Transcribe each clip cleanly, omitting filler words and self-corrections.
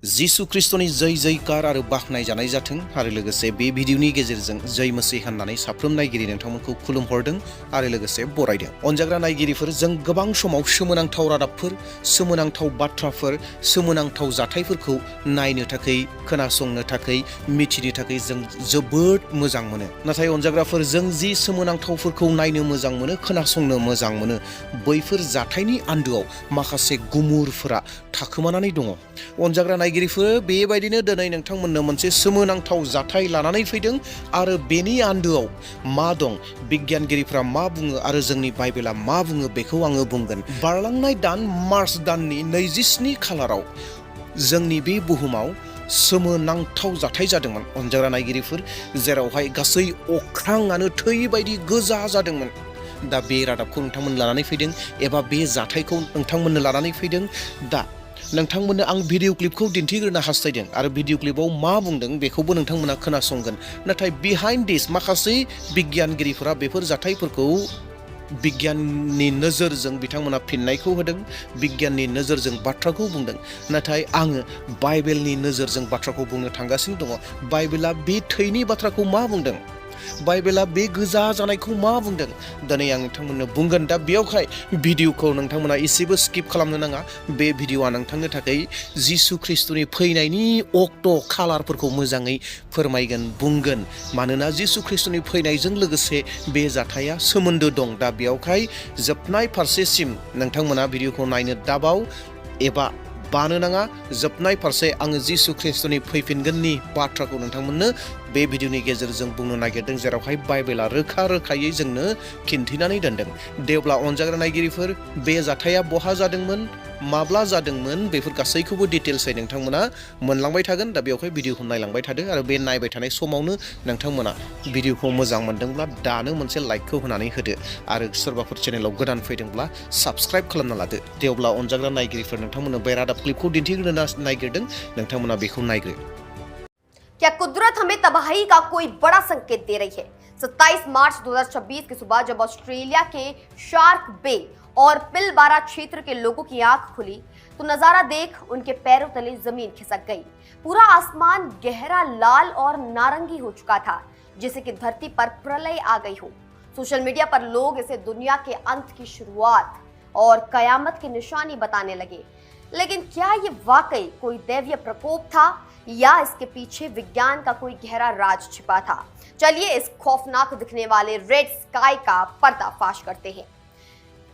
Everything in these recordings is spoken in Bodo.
जिसु ख्रिस्टनि जय जयकार आरो बाखनाय जानाय जाथों आरो लोगोसे बे भिडिअनि गेजेरजों जय मसीह होननानै साफ्रोम नायगिरि नोंथांमोनखौ खुलुमहरदों आरो लोगोसे बरायदों। अनजाग्रा नायगिरिफोर, जों गोबां समाव सोमोनांथाव रादाबफोर, सोमोनांथाव बाथ्राफोर, सोमोनांथाव जाथायफोरखौ नायनो थाखाय, खोनासंनो थाखाय, मिथिनो थाखाय जों जोबोद मोजां मोनो। नाथाय अनजाग्राफोर, जों जि सोमोनांथावफोरखौ नायनो मोजां मोनो, खोनासंनो मोजां मोनो, बैफोर जाथायनि आन्दोआव माखासे गुमुरफोरा थाखोमानानै दङ। अनजाग्रा नायगिरिफोर, बेबायदिनो दिनै नोंथांमोननो मोनसे सोमोनांथाव जाथाय लानानै फैदों आरो बेनि आन्दोआव मा दं, बिगियानगिरिफ्रा मा बुङो आरो जोंनि बाइबेला मा बुङो बेखौ आङो बुंगोन। बारलांनाय दान मार्च दाननि 27 खालाराव जोंनि बे बुहुमाव सोमोनांथाव जाथाय जादोंमोन अनजाग्रा नायगिरिफोर, जेरावहाय गासै अख्राङानो थै बायदि गोजा जादोंमोन। दा बे रादाबखौ नोंथांमोन लानानै फैदों एबा बे जाथायखौ नोंथांमोननो लानानै फैदों। दा नोंथांमोननो आं भिडिअ क्लिपखौ दिन्थिग्रोनो हास्थायदों आरो भिडिअ क्लिपाव मा बुंदों बेखौबो नोंथांमोना खोनासंगोन। नाथाय बिहाइन्ड दिस माखासे बिगियानगिरिफोरा बेफोर जाथायफोरखौ बिगियाननि नोजोरजों बिथांमोना फिननायखौ होदों, बिगियाननि नोजोरजों बाथ्राखौ बुंदों। नाथाय आङो बाइबेलनि नोजोरजों बाथ्राखौ बुंनो थांगासिनो दङ। बाइबेला बे थैनि बाथ्राखौ मा बुंदों, बाइबेला बे गोजा जानायखौ मा बुंदों, दिनै आं नोंथांमोननो बुंगोन। दा बेयावहाय भिडिअखौ नोंथांमोना एसेबो स्किप खालामनो नाङा। बे भिडिअआ नोंथांनो थाखाय जिसु ख्रिस्टनि फैनायनि अक्ट' खालारफोरखौ मोजाङै फोरमायगोन, बुंगोन। मानोना जिसु ख्रिस्टनि फैनायजों लोगोसे बे जाथाया सोमोन्दो दं। दा बेयावहाय जोबनाय फारसेसिम नोंथांमोना भिडिअखौ नायनो दाबाव एबा बानो नाङा। जोबनाय फारसे आङो जिसु ख्रिस्टनि फैफिनगोननि बाथ्राखौ नोंथांमोननो बे भिडिअनि गेजेरजों बुंनो नागिरदों, जेरावहाय बाइबेला रोखा रोखायै जोंनो खिन्थिनानै दोनदों। देवब्ला अनजाग्रा नायगिरिफोर, बे जाथाया बहा जादोंमोन, माब्ला जादोंमोन, बेफोर गासैखौबो डिटेल्सै नोंथांमोना मोनलांबाय थागोन। दा बेवहाय भिडिअखौ नायलांबाय थादो आरो बे नायबाय थानाय समावनो नोंथांमोना भिडिअखौ मोजां मोनदोंब्ला दानो मोनसे लाइकखौ होनानै होदो आरो सोरबाफोर चेनेलाव गोदान फैदोंब्ला साबस्क्राइब खालामना लादो। देवब्ला अनजाग्रा नायगिरिफोर, नोंथांमोननो बे रादाब क्लिपखौ दिन्थिग्रोनो नागिरदों, नोंथांमोना बेखौ नायग्रो। क्या कुदरत हमें तबाही का कोई बड़ा संकेत दे रही है? 27 मार्च 2026 की सुबह जब ऑस्ट्रेलिया के शार्क बे और पिलबारा क्षेत्र के लोगों की आंख खुली तो नजारा देख उनके पैरों तले जमीन खिसक गई। पूरा आसमान गहरा लाल और नारंगी हो चुका था, जैसे कि धरती पर प्रलय आ गई हो। सोशल मीडिया पर लोग इसे दुनिया के अंत की शुरुआत और कयामत की निशानी बताने लगे। लेकिन क्या ये वाकई कोई दैवीय प्रकोप था या इसके पीछे विज्ञान का कोई गहरा राज छिपा था? चलिए इस खौफनाक दिखने वाले रेड स्काई का पर्दाफाश करते हैं।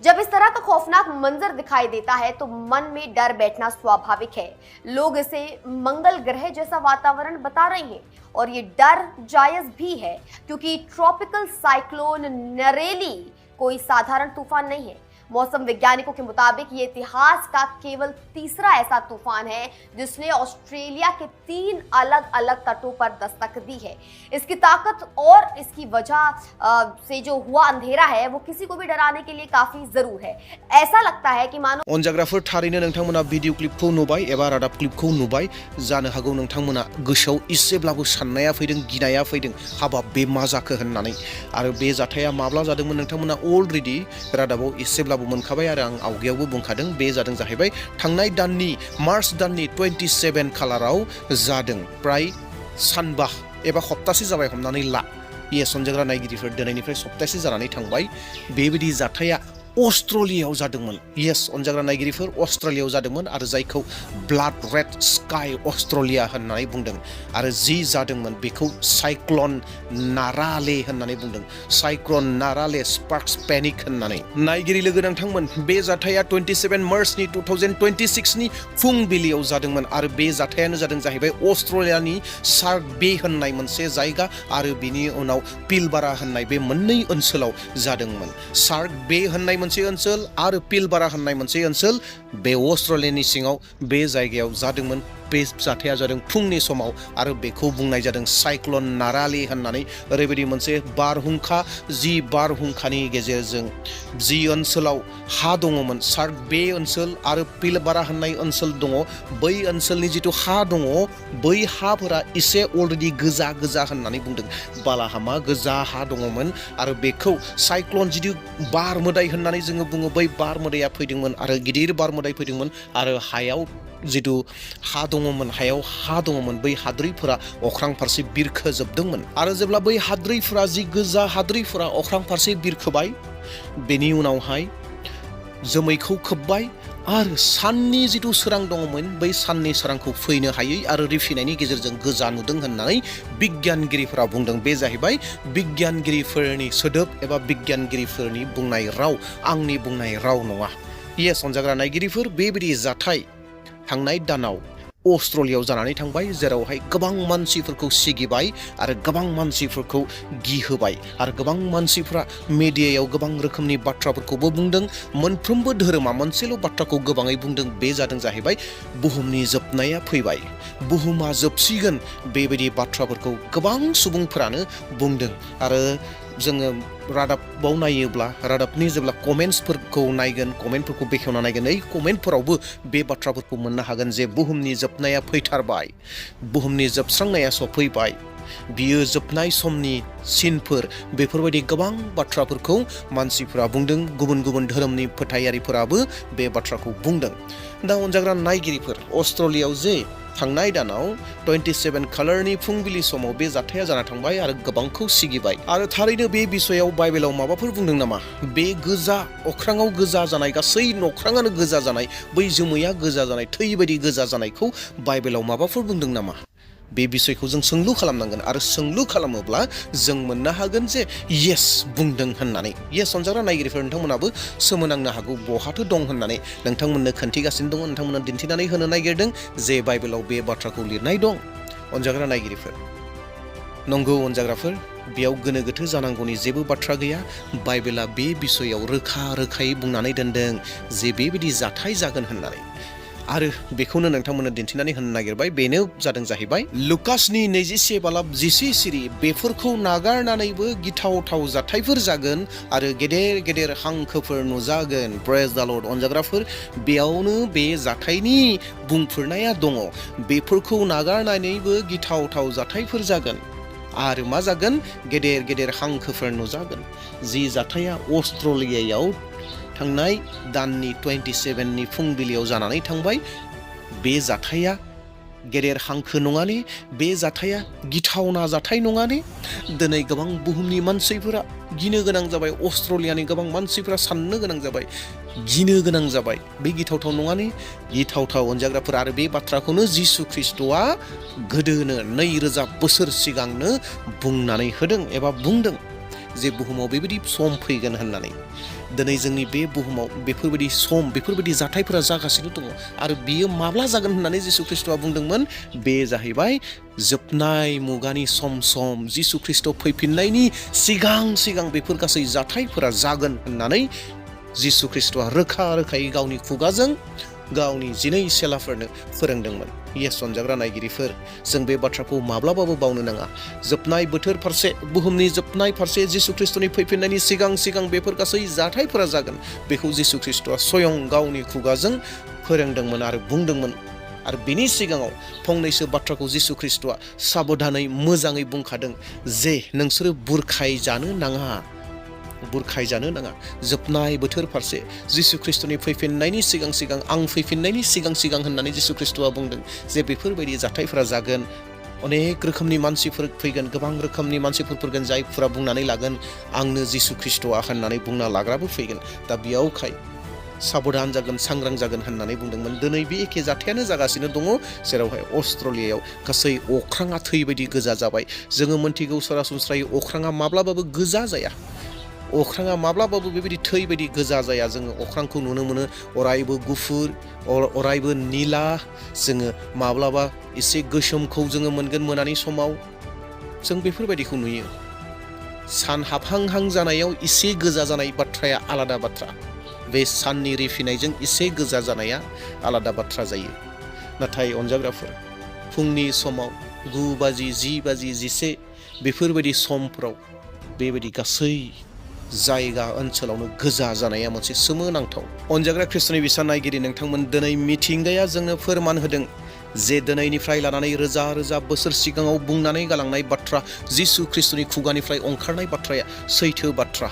जब इस तरह का खौफनाक मंजर दिखाई देता है तो मन में डर बैठना स्वाभाविक है। लोग इसे मंगल ग्रह जैसा वातावरण बता रहे हैं और ये डर जायज भी है, क्योंकि ट्रॉपिकल साइक्लोन नरेली कोई साधारण तूफान नहीं है। मौसम वैज्ञानिकों के मुताबिक ये इतिहास का केवल तीसरा ऐसा तूफान है जिसने ऑस्ट्रेलिया के 3 अलग अलग तटों पर दस्तक दी है। इसकी ताकत और इसकी वजह से जो हुआ अंधेरा है वो किसी को भी डराने के लिए काफी जरूर है। ऐसा लगता है कि मानो अनजाग्राफोर, थारैनो नोंथांमोना भिडिअ क्लिपखौ नुबाय एबा रादाब क्लिपखौ नुबाय जानो हागौ। नोंथांमोना गोसोआव एसेब्लाबो साननाया फैदों, गिनाया फैदों, हाबाब बे मा जाखो होननानै। आरो बे जाथाया माब्ला जादोंमोन नोंथांमोना अलरेडि रादाबाव एसेब्लाबो मोनखाबाय आरो आं आवगायावबो बुंखादों। बे जादों जाहैबाय थांनाय दाननि मार्च दाननि 27 खालाराव जादों। प्राय सानबा एबा सप्तासे जाबाय हमनानै ला। येस अनजाग्रा नायगिरिफोर, दिनैनिफ्राय सप्तासे जानानै थांबाय। बेबायदि जाथाया अस्ट्रेलियायाव जादोंमोन। येस अनजाग्रा नायगिरिफोर, अस्ट्रेलियायाव जादोंमोन आरो जायखौ ब्लाड रेड स्काई अस्ट्रेलिया होननानै बुंदों। आरो जि जादोंमोन बेखौ साइक्ल'न नाराले होननानै बुंदों। साइक्ल'न नाराले स्पार्क्स पेनिक होननानै। नायगिरि लोगो नोंथांमोन, बे जाथाया 27 मार्चनि 2026नि फुंबिलियाव जादोंमोन आरो बे जाथायानो जादों जाहैबाय अस्ट्रेलियानि शार्क बे होननाय मोनसे जायगा आरो बिनि उनाव पिलबारा होननाय बे मोननै ओनसोलाव जादोंमोन। शार्क बे होननाय मोनसे ओनसोल आरो पिलबारा होननाय मोनसे ओनसोल बे अस्ट्रेलियानि सिङाव बे जायगायाव जादोंमोन। बे जाथाया जादों फुंनि समाव आरो बेखौ बुंनाय जादों साइक्ल'न नाराले होननानै। ओरैबायदि मोनसे बारहुंखा, जि बारहुंखानि गेजेरजों जि ओनसोलाव हा दङमोन, शार्क बे ओनसोल आरो पिलबारा होननाय ओनसोल दङ, बै ओनसोलनि जिथु हा दङ, बै हाफोरा एसे अलरेडि गोजा गोजा होननानै बुंदों। बालाहामा गोजा हा दङमोन आरो बेखौ साइक्ल'न जिथु बार मोदाय होननानै जोङो बुङो, बै बार मोदाया फैदोंमोन आरो गिदिर बार मोदाय फैदोंमोन आरो हायाव जिथु हा दङमोन हायाव हा दङमोन बै हाद्रिफोरा अख्रां फारसे बिरखोजोबदोंमोन आरो जेब्ला बै हाद्रिफोरा जि गोजा हाद्रिफोरा अख्रां फारसे बिरखोबाय बेनि उनावहाय जोमैखौ खोबबाय आरो साननि जिथु सोरां दङमोन बै साननि सोरांखौ फैनो हायै आरो रिफिनायनि गेजेरजों गोजा नुदों होननानै बिगियानगिरिफोरा बुंदों। बे जाहैबाय बिगियानगिरिफोरनि सोदोब एबा बिगियानगिरिफोरनि बुंनाय राव, आंनि बुंनाय राव नङा। येस अनजाग्रा नायगिरिफोर, बेबायदि जाथाय थांनाय दानाव अस्ट्रेलियायाव जानानै थांबाय, जेरावहाय गोबां मानसिफोरखौ सिगिबाय आरो गोबां मानसिफोरखौ गिहोबाय आरो गोबां मानसिफ्रा मिडियायाव गोबां रोखोमनि बाथ्राफोरखौबो बुंदों। मोनफ्रोमबो धोरोमा मोनसेल' बाथ्राखौ गोबाङै बुंदों, बे जादों जाहैबाय बुहुमनि जोबनाया फैबाय, बुहुमा जोबसिगोन। बेबायदि बाथ्राफोरखौ गोबां सुबुंफोरानो बुंदों आरो जोङो रादाबाव नायोब्ला रादाबनि जेब्ला कमेन्ट्सफोरखौ नायगोन, कमेन्टफोरखौ बेखेवना नायगोन, ओइ कमेन्टफोरावबो बे बाथ्राफोरखौ मोननो हागोन जे बुहुमनि जोबनाया फैथारबाय, बुहुमनि जोबस्रांनाया सफैबाय, बियो जोबनाय समनि सिनफोर, बेफोरबायदि गोबां बाथ्राफोरखौ मानसिफोरा बुंदों। गुबुन गुबुन धोरोमनि फोथायारिफोराबो बे बाथ्राखौ बुंदों। दा अनजाग्रा नायगिरिफोर, अस्ट्रेलियायाव जे थांनाय दानाव 27 खालारनि फुंबिलि समाव बे जाथाया जाना थांबाय आरो गोबांखौ सिगिबाय आरो थारैनो बे बिसयाव बाइबेलाव माबाफोर बुंदों नामा? बे गोजा अख्राङाव गोजा जानाय, गासै नख्राङानो गोजा जानाय, बै जोमैया गोजा जानाय, थै बायदि गोजा जानायखौ बाइबेलाव माबाफोर बुंदों नामा? बे बिसयखौ जों सोंलु खालामनांगोन आरो सोंलु खालामोब्ला जों मोननो हागोन जे येस बुंदों होननानै। येस अनजाग्रा नायगिरिफोर, नोंथांमोनाबो सोमोनांनो हागौ बहाथो दं होननानै नोंथांमोननो खोन्थिगासिनो दङ, नोंथांमोना दिन्थिनानै होनो नागिरदों जे बाइबेलाव बे बाथ्राखौ लिरनाय दं। अनजाग्रा नायगिरिफोर, नंगौ अनजाग्राफोर, बेयाव गोनो गोथो जानांगौनि जेबो बाथ्रा गैया। बाइबेला बे बिसयाव रोखा रोखायै बुंनानै दोनदों जे बेबायदि जाथाय जागोन होननानै आरो बेखौनो नोंथांमोननो दिन्थिनानै होनो नागिरबाय। बेनो जादों जाहैबाय लुकासनि 24:11 सिरि, बेफोरखौ नागारनानैबो गिथावथाव जाथायफोर जागोन आरो गेदेर गेदेर हांखोफोर नुजागोन। प्रेज द लर्ड अनजाग्राफोर, बेयावनो बे जाथायनि बुंफोरनाया दङ। बेफोरखौ नागारनानैबो गिथावथाव जाथायफोर जागोन आरो मा जागोन? गेदेर गेदेर हांखोफोर नुजागोन। जि जाथाया अस्ट्रेलियायाव थांनाय दाननि 27नि फुंबिलियाव जानानै थांबाय, बे जाथाया गेदेर हांखो नङाने? बे जाथाया गिथावना जाथाय नङाने? दिनै गोबां बुहुमनि मानसिफोरा गिनो गोनां जाबाय, अस्ट्रेलियानि गोबां मानसिफोरा साननो गोनां जाबाय, गिनो गोनां जाबाय। बे गिथावथाव नङाने? गिथावथाव अनजाग्राफोर। आरो बे बाथ्राखौनो जिसु ख्रिस्ट'आ गोदोनो 2000 बोसोर सिगांनो बुंनानै होदों एबा बुंदों जे बुहुमाव बेबायदि सम फैगोन होननानै। दिनै जोंनि बे बुहुमाव बेफोरबायदि सम, बेफोरबायदि जाथायफोरा जागासिनो दङ आरो बियो माब्ला जागोन होननानै जिसु ख्रिस्ट'आ बुंदोंमोन? बे जाहैबाय जोबनाय मुगानि सम जिसु ख्रिस्ट' फैफिननायनि सिगां सिगां बेफोर गासै जाथायफोरा जागोन होननानै जिसु ख्रिस्ट'आ रोखा रोखायै गावनि खुगाजों गावनि 12 चेलाफोरनो फोरोंदोंमोन। येस अनजाग्रा नायगिरिफोर, जों बे बाथ्राखौ माब्लाबाबो बावनो नाङा। जोबनाय बोथोर फारसे, बुहुमनि जोबनाय फारसे जिसु ख्रिस्ट'नि फैफिननायनि सिगां सिगां बेफोर गासै जाथायफोरा जागोन, बेखौ जिसु ख्रिस्ट'आ स्वयं गावनि खुगाजों फोरोंदोंमोन आरो बुंदोंमोन। आरो बिनि सिगाङाव फंनैसो बाथ्राखौ जिसु ख्रिस्ट'आ साबधानै मोजाङै बुंखादों जे नोंसोरो बुरखायजानो नाङा, बुरखायजानो नाङा। जोबनाय बोथोर फारसे जिसु ख्रिस्ट'नि फैफिननायनि सिगां सिगां, आं फैफिननायनि सिगां सिगां होननानै जिसु ख्रिस्ट'आ बुंदों जे बेफोरबायदि जाथायफोरा जागोन। अनेक रोखोमनि मानसिफोर फैगोन, गोबां रोखोमनि मानसिफोर फैगोन जायफोरा बुंनानै लागोन आंनो जिसु ख्रिस्ट'आ होननानै बुंना लाग्राबो फैगोन। दा बेयावखाय साबधान जागोन, सांग्रां जागोन होननानै बुंदोंमोन। दिनै बे एखे जाथायानो जागासिनो दङ, जेरावहाय अस्ट्रेलियायाव गासै अख्राङा थै बायदि गोजा जाबाय। जोङो मोनथिगौ सरासनस्रायै अख्राङा माब्लाबाबो गोजा जाया, अख्राङा माब्लाबाबो बेबायदि थै बायदि गोजा जाया। जोङो अख्रांखौ नुनो मोनो अरायबो गुफुर, अरायबो निला। जोङो माब्लाबा एसे गोसोमखौ जोङो मोनगोन मोनानि समाव, जों बेफोरबायदिखौ नुयो। सान हाबहांहां जानायाव एसे गोजा जानाय बाथ्राया आलादा बाथ्रा, बे साननि रिफिनायजों एसे गोजा जानाया आलादा बाथ्रा जायो। नाथाय अनजाग्राफोर, फुंनि समाव 9 बाजि, 10 बाजि, 11 बेफोरबायदि समफोराव बेबायदि गासै जायगा ओनसोलावनो गोजा जानाया मोनसे सोमोनांथाव। अनजाग्रा ख्रिस्ट'नि बिसा नायगिरि नोंथांमोन, दिनै मिथिंगाया जोंनो फोरमान होदों जे दिनैनिफ्राय लानानै रोजा रोजा बोसोर सिगाङाव बुंनानै गालांनाय बाथ्रा, जिसु ख्रिस्ट'नि खुगानिफ्राय ओंखारनाय बाथ्राया सैथो बाथ्रा।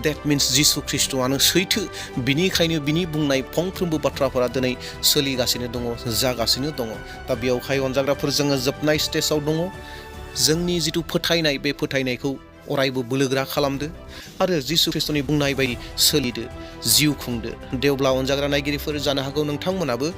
That means जिसु ख्रिस्ट'आनो सैथो, बिनिखायनो बिनि बुंनाय फंफ्रोमबो बाथ्राफोरा दिनै सोलिगासिनो दङ, जागासिनो दङ। दा बेयावहाय अनजाग्राफोर जोङो जोबनाय स्टेजाव दङ। जोंनि जिथु फोथायनाय, बे फोथायनायखौ अरायबो बोलोगोरा खालामदो आरो जिसु ख्रिस्ट'नि बुंनाय बायदि सोलिदो, जिउ खुंदो। देवब्ला अनजाग्रा नायगिरिफोर, जानो हागौ नोंथांमोनाबो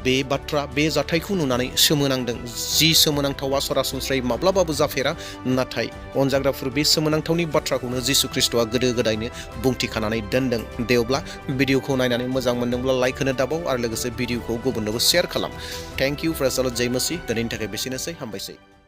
बे बाथ्रा, बे जाथायखौ नुनानै सोमोनांदों। जि सोमोनांथावा सरासनस्रायै माब्लाबाबो जाफेरा, नाथाय अनजाग्राफोर बे सोमोनांथावनि बाथ्राखौनो जिसु ख्रिस्ट'आ गोदो गोदायनो बुंथिखानानै दोनदों। देवब्ला भिडिअखौ नायनानै मोजां मोनदोंब्ला लाइक होनो दाबाव आरो लोगोसे भिडिअखौ गुबुननोबो शेयार खालाम। थेंक इउ, प्रेज द लर्ड, जय मसीह। दिनैनि थाखाय बेसेनोसै, हामबायसै।